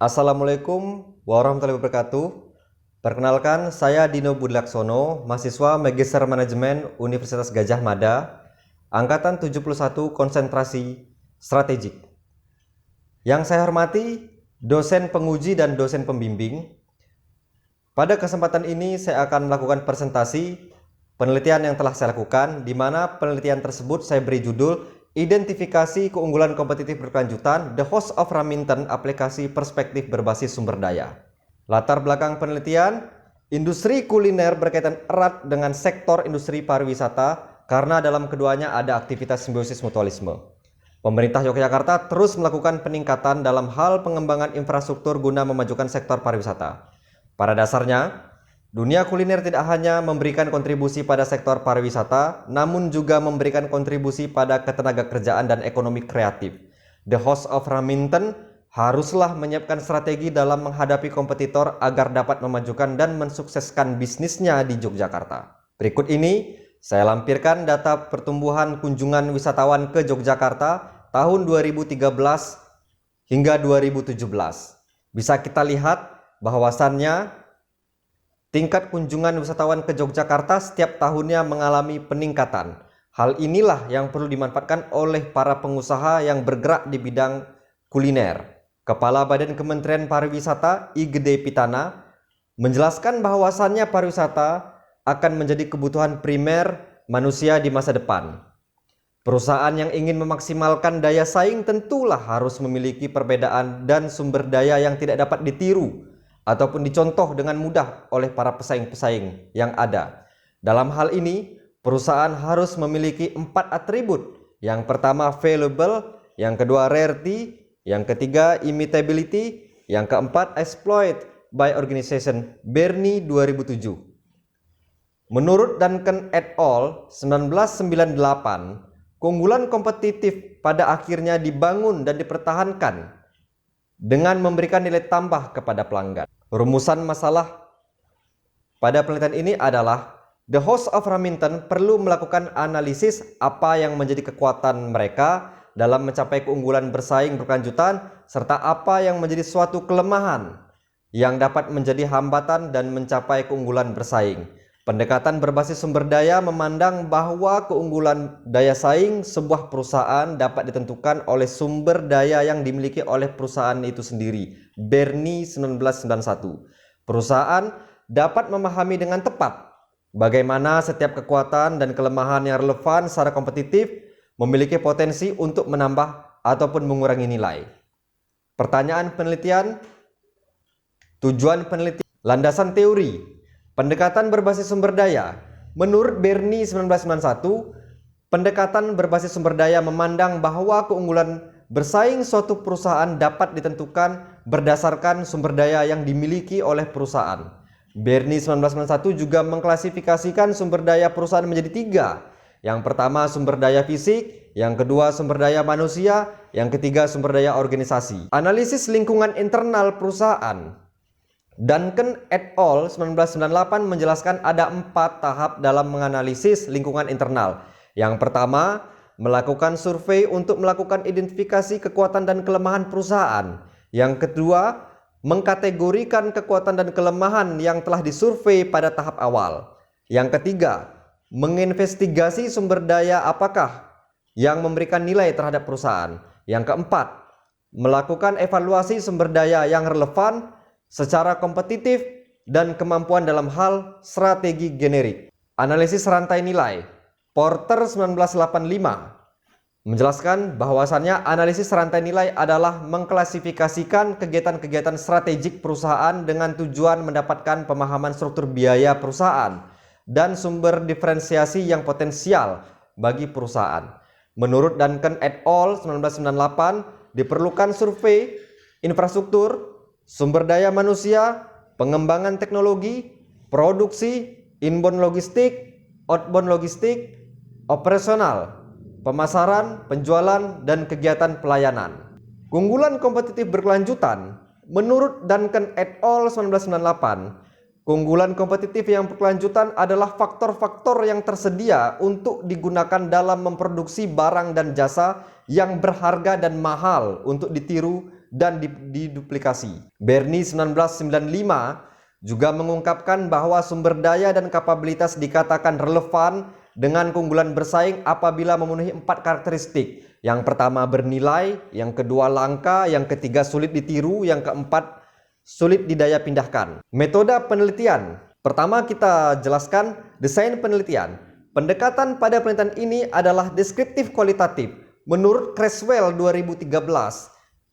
Assalamualaikum warahmatullahi wabarakatuh. Perkenalkan, saya Dino Budlaksono, mahasiswa Magister Manajemen Universitas Gadjah Mada, Angkatan 71 Konsentrasi Strategik. Yang saya hormati, dosen penguji dan dosen pembimbing. Pada kesempatan ini saya akan melakukan presentasi penelitian yang telah saya lakukan, di mana penelitian tersebut saya beri judul Identifikasi keunggulan kompetitif berkelanjutan, The Host of Raminten, aplikasi perspektif berbasis sumber daya. Latar belakang penelitian, industri kuliner berkaitan erat dengan sektor industri pariwisata karena dalam keduanya ada aktivitas simbiosis mutualisme. Pemerintah Yogyakarta terus melakukan peningkatan dalam hal pengembangan infrastruktur guna memajukan sektor pariwisata. Pada dasarnya, dunia kuliner tidak hanya memberikan kontribusi pada sektor pariwisata, namun juga memberikan kontribusi pada ketenagakerjaan dan ekonomi kreatif. The Host of Raminten haruslah menyiapkan strategi dalam menghadapi kompetitor agar dapat memajukan dan mensukseskan bisnisnya di Yogyakarta. Berikut ini saya lampirkan data pertumbuhan kunjungan wisatawan ke Yogyakarta tahun 2013 hingga 2017. Bisa kita lihat bahwasannya tingkat kunjungan wisatawan ke Yogyakarta setiap tahunnya mengalami peningkatan. Hal inilah yang perlu dimanfaatkan oleh para pengusaha yang bergerak di bidang kuliner. Kepala Badan Kementerian Pariwisata I Gede Pitana menjelaskan bahwasannya pariwisata akan menjadi kebutuhan primer manusia di masa depan. Perusahaan yang ingin memaksimalkan daya saing tentulah harus memiliki perbedaan dan sumber daya yang tidak dapat ditiru ataupun dicontoh dengan mudah oleh para pesaing-pesaing yang ada. Dalam hal ini, perusahaan harus memiliki 4 atribut. Yang pertama valuable, yang kedua rarity, yang ketiga imitability, yang keempat exploit by organization. Berni 2007. Menurut Duncan et al. 1998, keunggulan kompetitif pada akhirnya dibangun dan dipertahankan dengan memberikan nilai tambah kepada pelanggan. Rumusan masalah pada penelitian ini adalah The Host of Raminten perlu melakukan analisis apa yang menjadi kekuatan mereka dalam mencapai keunggulan bersaing berkelanjutan serta apa yang menjadi suatu kelemahan yang dapat menjadi hambatan dan mencapai keunggulan bersaing. Pendekatan berbasis sumber daya memandang bahwa keunggulan daya saing sebuah perusahaan dapat ditentukan oleh sumber daya yang dimiliki oleh perusahaan itu sendiri. Berni 1991. Perusahaan dapat memahami dengan tepat bagaimana setiap kekuatan dan kelemahan yang relevan secara kompetitif memiliki potensi untuk menambah ataupun mengurangi nilai. Pertanyaan penelitian, tujuan penelitian, landasan teori. Pendekatan berbasis sumber daya. Menurut Berni 1991, pendekatan berbasis sumber daya memandang bahwa keunggulan bersaing suatu perusahaan dapat ditentukan berdasarkan sumber daya yang dimiliki oleh perusahaan. Berni 1991 juga mengklasifikasikan sumber daya perusahaan menjadi 3. Yang pertama sumber daya fisik, yang kedua sumber daya manusia, yang ketiga sumber daya organisasi. Analisis lingkungan internal perusahaan. Duncan et al. 1998 menjelaskan ada 4 tahap dalam menganalisis lingkungan internal. Yang pertama, melakukan survei untuk melakukan identifikasi kekuatan dan kelemahan perusahaan. Yang kedua, mengkategorikan kekuatan dan kelemahan yang telah disurvei pada tahap awal. Yang ketiga, menginvestigasi sumber daya apakah yang memberikan nilai terhadap perusahaan. Yang keempat, melakukan evaluasi sumber daya yang relevan secara kompetitif dan kemampuan dalam hal strategi generik. Analisis rantai nilai. Porter 1985 menjelaskan bahwasannya analisis rantai nilai adalah mengklasifikasikan kegiatan-kegiatan strategik perusahaan dengan tujuan mendapatkan pemahaman struktur biaya perusahaan dan sumber diferensiasi yang potensial bagi perusahaan. Menurut Duncan et al. 1998, diperlukan survei infrastruktur, sumber daya manusia, pengembangan teknologi, produksi, inbound logistik, outbound logistik, operasional, pemasaran, penjualan, dan kegiatan pelayanan. Keunggulan kompetitif berkelanjutan. Menurut Duncan et al. 1998, keunggulan kompetitif yang berkelanjutan adalah faktor-faktor yang tersedia untuk digunakan dalam memproduksi barang dan jasa yang berharga dan mahal untuk ditiru dan diduplikasi. Bernie 1995 juga mengungkapkan bahwa sumber daya dan kapabilitas dikatakan relevan dengan keunggulan bersaing apabila memenuhi 4 karakteristik. Yang pertama bernilai, yang kedua langka, yang ketiga sulit ditiru, yang keempat sulit didaya pindahkan. Metode penelitian. Pertama kita jelaskan desain penelitian. Pendekatan pada penelitian ini adalah deskriptif kualitatif. Menurut Creswell 2013,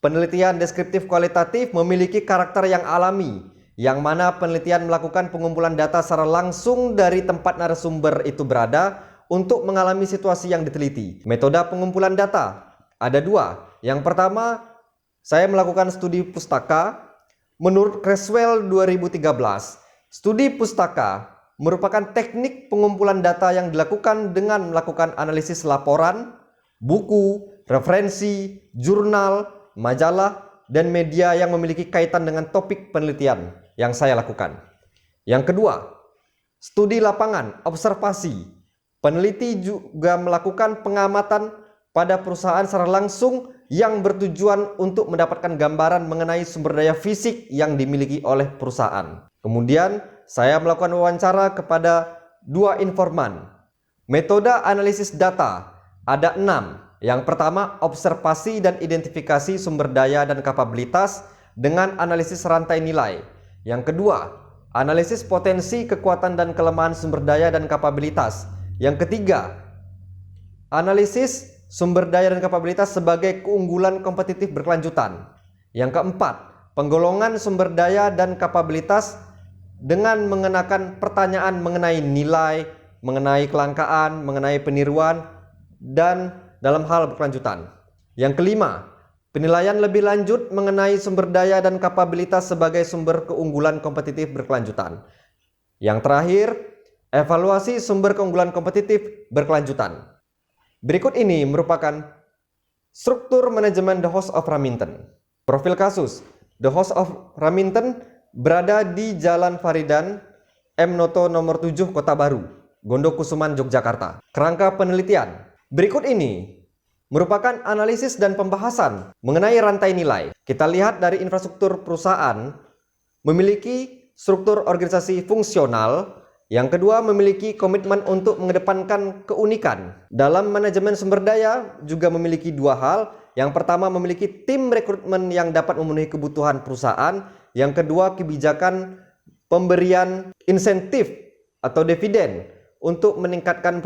penelitian deskriptif kualitatif memiliki karakter yang alami, yang mana penelitian melakukan pengumpulan data secara langsung dari tempat narasumber itu berada untuk mengalami situasi yang diteliti. Metode pengumpulan data ada 2. Yang pertama, saya melakukan studi pustaka. Menurut Creswell 2013, studi pustaka merupakan teknik pengumpulan data yang dilakukan dengan melakukan analisis laporan, buku, referensi, jurnal, majalah, dan media yang memiliki kaitan dengan topik penelitian yang saya lakukan. Yang kedua, studi lapangan, observasi. Peneliti juga melakukan pengamatan pada perusahaan secara langsung yang bertujuan untuk mendapatkan gambaran mengenai sumber daya fisik yang dimiliki oleh perusahaan. Kemudian, saya melakukan wawancara kepada 2 informan. Metode analisis data ada 6. Yang pertama, observasi dan identifikasi sumber daya dan kapabilitas dengan analisis rantai nilai. Yang kedua, analisis potensi, kekuatan, dan kelemahan sumber daya dan kapabilitas. Yang ketiga, analisis sumber daya dan kapabilitas sebagai keunggulan kompetitif berkelanjutan. Yang keempat, penggolongan sumber daya dan kapabilitas dengan mengenakan pertanyaan mengenai nilai, mengenai kelangkaan, mengenai peniruan, dan dalam hal berkelanjutan. Yang kelima, penilaian lebih lanjut mengenai sumber daya dan kapabilitas sebagai sumber keunggulan kompetitif berkelanjutan. Yang terakhir, evaluasi sumber keunggulan kompetitif berkelanjutan. Berikut ini merupakan struktur manajemen The House of Raminten. Profil kasus, The House of Raminten berada di Jalan Faridan, M. Noto nomor 7, Kota Baru, Gondokusuman, Yogyakarta. Kerangka penelitian. Berikut ini merupakan analisis dan pembahasan mengenai rantai nilai. Kita lihat dari infrastruktur perusahaan memiliki struktur organisasi fungsional. Yang kedua, memiliki komitmen untuk mengedepankan keunikan. Dalam manajemen sumber daya juga memiliki 2 hal. Yang pertama, memiliki tim rekrutmen yang dapat memenuhi kebutuhan perusahaan. Yang kedua, kebijakan pemberian insentif atau dividen untuk meningkatkan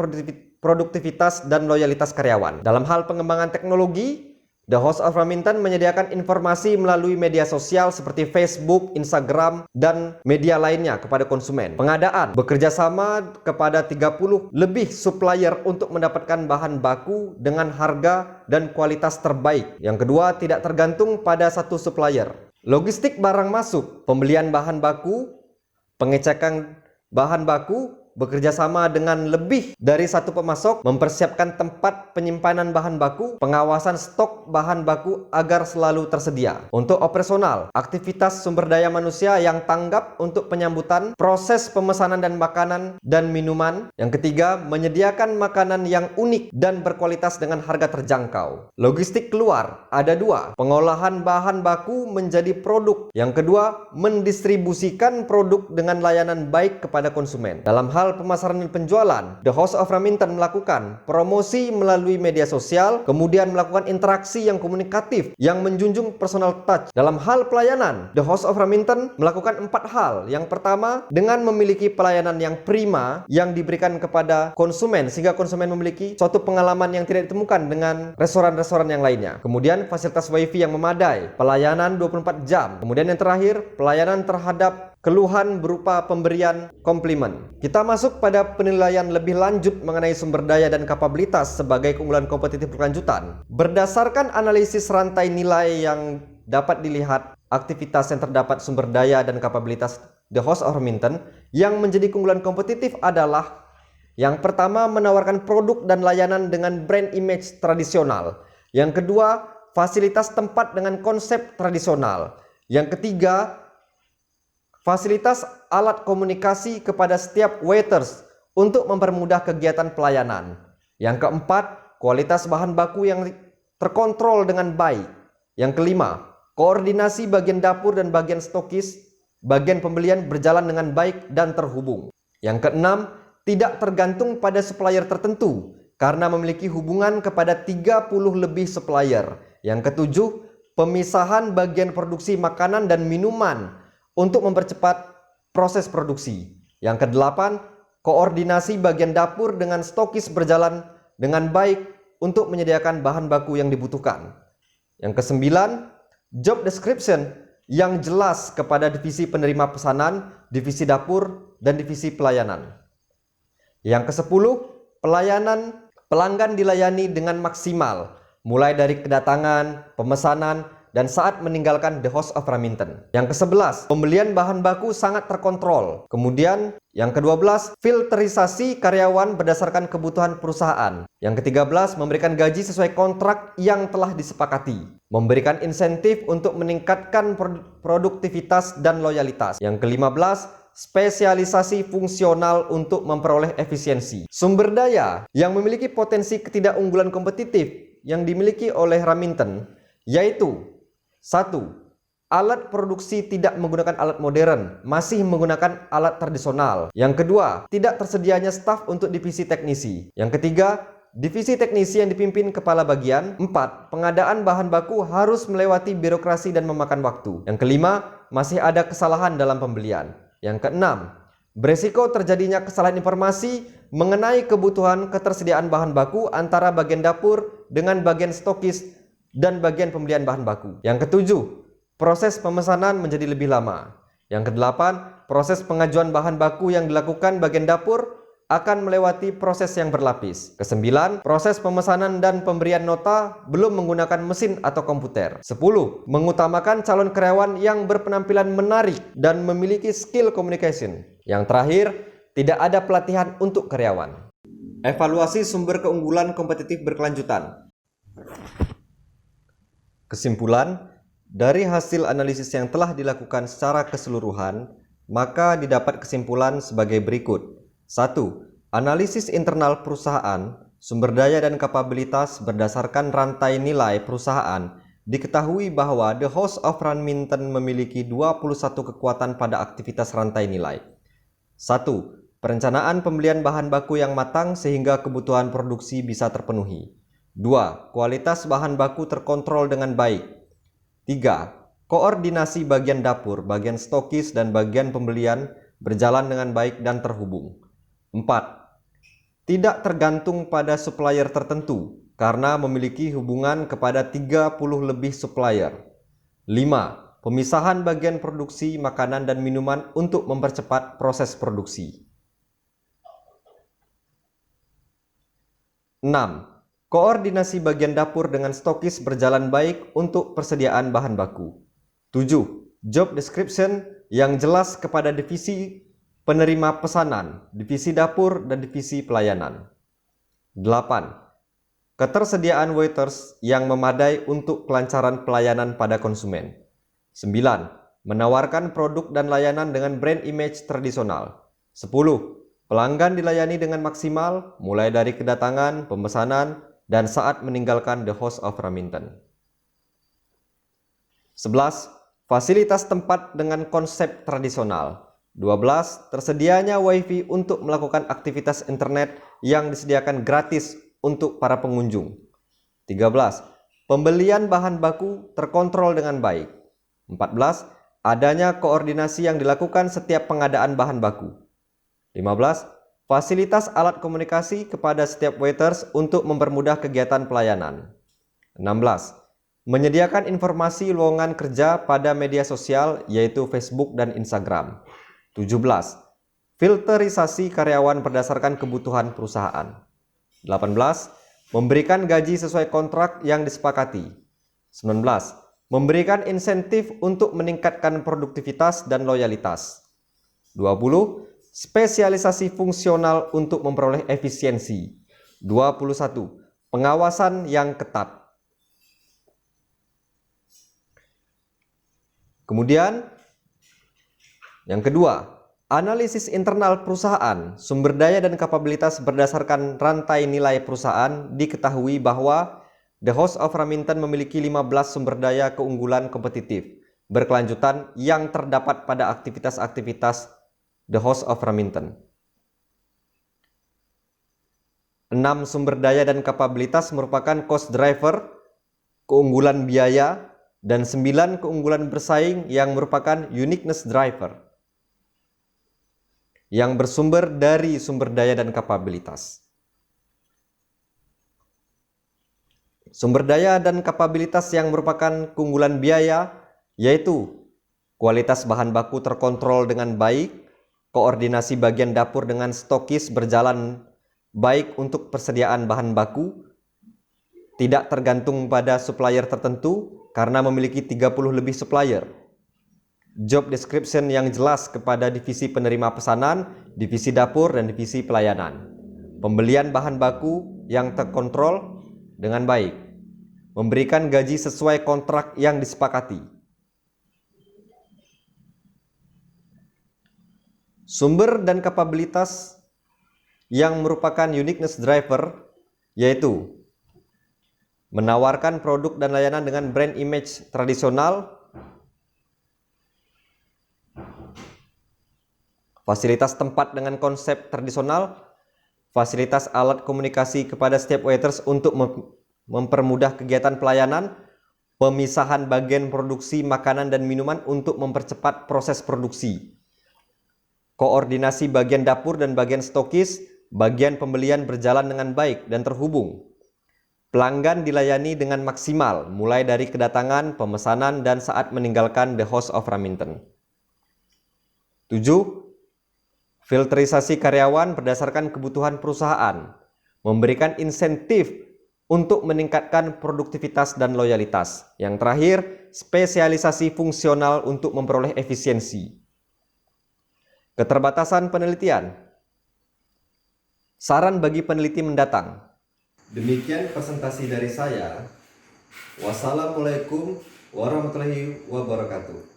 produktivitas dan loyalitas karyawan. Dalam hal pengembangan teknologi, The House of Raminten menyediakan informasi melalui media sosial seperti Facebook, Instagram, dan media lainnya kepada konsumen. Pengadaan, bekerja sama kepada 30 lebih supplier untuk mendapatkan bahan baku dengan harga dan kualitas terbaik. Yang kedua, tidak tergantung pada satu supplier. Logistik barang masuk, pembelian bahan baku, pengecekan bahan baku, bekerja sama dengan lebih dari satu pemasok, mempersiapkan tempat penyimpanan bahan baku, pengawasan stok bahan baku agar selalu tersedia. Untuk operasional, aktivitas sumber daya manusia yang tanggap untuk penyambutan, proses pemesanan dan makanan dan minuman. Yang ketiga, menyediakan makanan yang unik dan berkualitas dengan harga terjangkau. Logistik keluar, ada 2. Pengolahan bahan baku menjadi produk. Yang kedua, mendistribusikan produk dengan layanan baik kepada konsumen. Dalam hal pemasaran dan penjualan, The House of Raminten melakukan promosi melalui media sosial, kemudian melakukan interaksi yang komunikatif yang menjunjung personal touch. Dalam hal pelayanan, The House of Raminten melakukan 4 hal. Yang pertama, dengan memiliki pelayanan yang prima yang diberikan kepada konsumen sehingga konsumen memiliki suatu pengalaman yang tidak ditemukan dengan restoran-restoran yang lainnya. Kemudian fasilitas wifi yang memadai, pelayanan 24 jam. Kemudian yang terakhir, pelayanan terhadap keluhan berupa pemberian komplimen. Kita masuk pada penilaian lebih lanjut mengenai sumber daya dan kapabilitas sebagai keunggulan kompetitif berkelanjutan. Berdasarkan analisis rantai nilai yang dapat dilihat, aktivitas yang terdapat sumber daya dan kapabilitas The House of Raminten yang menjadi keunggulan kompetitif adalah: yang pertama, menawarkan produk dan layanan dengan brand image tradisional. Yang kedua, fasilitas tempat dengan konsep tradisional. Yang ketiga, fasilitas alat komunikasi kepada setiap waiters untuk mempermudah kegiatan pelayanan. Yang keempat, kualitas bahan baku yang terkontrol dengan baik. Yang kelima, Koordinasi bagian dapur dan bagian stokis, bagian pembelian berjalan dengan baik dan terhubung. Yang keenam, tidak tergantung pada supplier tertentu karena memiliki hubungan kepada 30 lebih supplier. Yang ketujuh, pemisahan bagian produksi makanan dan minuman untuk mempercepat proses produksi. Yang kedelapan, koordinasi bagian dapur dengan stokis berjalan dengan baik untuk menyediakan bahan baku yang dibutuhkan. Yang kesembilan, job description yang jelas kepada divisi penerima pesanan, divisi dapur, dan divisi pelayanan. Yang kesepuluh, pelanggan dilayani dengan maksimal, mulai dari kedatangan, pemesanan, dan saat meninggalkan the host of Remington. Yang ke-11, pembelian bahan baku sangat terkontrol. Kemudian yang ke-12, filterisasi karyawan berdasarkan kebutuhan perusahaan. Yang ke-13, memberikan gaji sesuai kontrak yang telah disepakati. Memberikan insentif untuk meningkatkan produktivitas dan loyalitas. Yang ke-15, spesialisasi fungsional untuk memperoleh efisiensi. Sumber daya yang memiliki potensi ketidakunggulan kompetitif yang dimiliki oleh Remington yaitu: 1. Alat produksi tidak menggunakan alat modern, masih menggunakan alat tradisional. Yang kedua, tidak tersedianya staf untuk divisi teknisi. Yang ketiga, divisi teknisi yang dipimpin kepala bagian. 4. Pengadaan bahan baku harus melewati birokrasi dan memakan waktu. Yang kelima, masih ada kesalahan dalam pembelian. Yang keenam, beresiko terjadinya kesalahan informasi mengenai kebutuhan ketersediaan bahan baku antara bagian dapur dengan bagian stokis dan bagian pembelian bahan baku. Yang ketujuh, proses pemesanan menjadi lebih lama. Yang kedelapan, proses pengajuan bahan baku yang dilakukan bagian dapur akan melewati proses yang berlapis. Kesembilan, proses pemesanan dan pemberian nota belum menggunakan mesin atau komputer. 10. Mengutamakan calon karyawan yang berpenampilan menarik dan memiliki skill communication. Yang terakhir, tidak ada pelatihan untuk karyawan. Evaluasi sumber keunggulan kompetitif berkelanjutan. Kesimpulan, dari hasil analisis yang telah dilakukan secara keseluruhan, maka didapat kesimpulan sebagai berikut. 1. Analisis internal perusahaan, sumber daya dan kapabilitas berdasarkan rantai nilai perusahaan. Diketahui bahwa The House of Remington memiliki 21 kekuatan pada aktivitas rantai nilai. 1. Perencanaan pembelian bahan baku yang matang sehingga kebutuhan produksi bisa terpenuhi. 2. Kualitas bahan baku terkontrol dengan baik. 3. Koordinasi bagian dapur, bagian stokis, dan bagian pembelian berjalan dengan baik dan terhubung. 4. Tidak tergantung pada supplier tertentu karena memiliki hubungan kepada 30 lebih supplier. 5. Pemisahan bagian produksi makanan dan minuman untuk mempercepat proses produksi. 6. Koordinasi bagian dapur dengan stokis berjalan baik untuk persediaan bahan baku. 7. Job description yang jelas kepada divisi penerima pesanan, divisi dapur, dan divisi pelayanan. 8. Ketersediaan waiters yang memadai untuk kelancaran pelayanan pada konsumen. 9. Menawarkan produk dan layanan dengan brand image tradisional. 10. Pelanggan dilayani dengan maksimal mulai dari kedatangan, pemesanan, dan saat meninggalkan The House of Remington. 11. Fasilitas tempat dengan konsep tradisional. 12. Tersedianya WiFi untuk melakukan aktivitas internet yang disediakan gratis untuk para pengunjung. 13. Pembelian bahan baku terkontrol dengan baik. 14. Adanya koordinasi yang dilakukan setiap pengadaan bahan baku. 15. Fasilitas alat komunikasi kepada setiap waiters untuk mempermudah kegiatan pelayanan. 16. Menyediakan informasi lowongan kerja pada media sosial yaitu Facebook dan Instagram. 17. Filterisasi karyawan berdasarkan kebutuhan perusahaan. 18. Memberikan gaji sesuai kontrak yang disepakati. 19. Memberikan insentif untuk meningkatkan produktivitas dan loyalitas. 20. Spesialisasi fungsional untuk memperoleh efisiensi. 21. Pengawasan yang ketat. Kemudian, yang kedua, analisis internal perusahaan, sumber daya dan kapabilitas berdasarkan rantai nilai perusahaan. Diketahui bahwa The House of Raminten memiliki 15 sumber daya keunggulan kompetitif berkelanjutan yang terdapat pada aktivitas-aktivitas The House of Raminten. 6 sumber daya dan kapabilitas merupakan cost driver, keunggulan biaya, dan 9 keunggulan bersaing yang merupakan uniqueness driver yang bersumber dari sumber daya dan kapabilitas. Sumber daya dan kapabilitas yang merupakan keunggulan biaya yaitu kualitas bahan baku terkontrol dengan baik, koordinasi bagian dapur dengan stokis berjalan baik untuk persediaan bahan baku, tidak tergantung pada supplier tertentu karena memiliki 30 lebih supplier. Job description yang jelas kepada divisi penerima pesanan, divisi dapur, dan divisi pelayanan. Pembelian bahan baku yang terkontrol dengan baik. Memberikan gaji sesuai kontrak yang disepakati. Sumber dan kapabilitas yang merupakan uniqueness driver yaitu menawarkan produk dan layanan dengan brand image tradisional, fasilitas tempat dengan konsep tradisional, fasilitas alat komunikasi kepada setiap waiters untuk mempermudah kegiatan pelayanan, pemisahan bagian produksi makanan dan minuman untuk mempercepat proses produksi, koordinasi bagian dapur dan bagian stokis, bagian pembelian berjalan dengan baik dan terhubung, pelanggan dilayani dengan maksimal mulai dari kedatangan, pemesanan, dan saat meninggalkan The House of Raminten. 7. Filterisasi karyawan berdasarkan kebutuhan perusahaan, memberikan insentif untuk meningkatkan produktivitas dan loyalitas. Yang terakhir, spesialisasi fungsional untuk memperoleh efisiensi. Keterbatasan penelitian. Saran bagi peneliti mendatang. Demikian presentasi dari saya. Wassalamualaikum warahmatullahi wabarakatuh.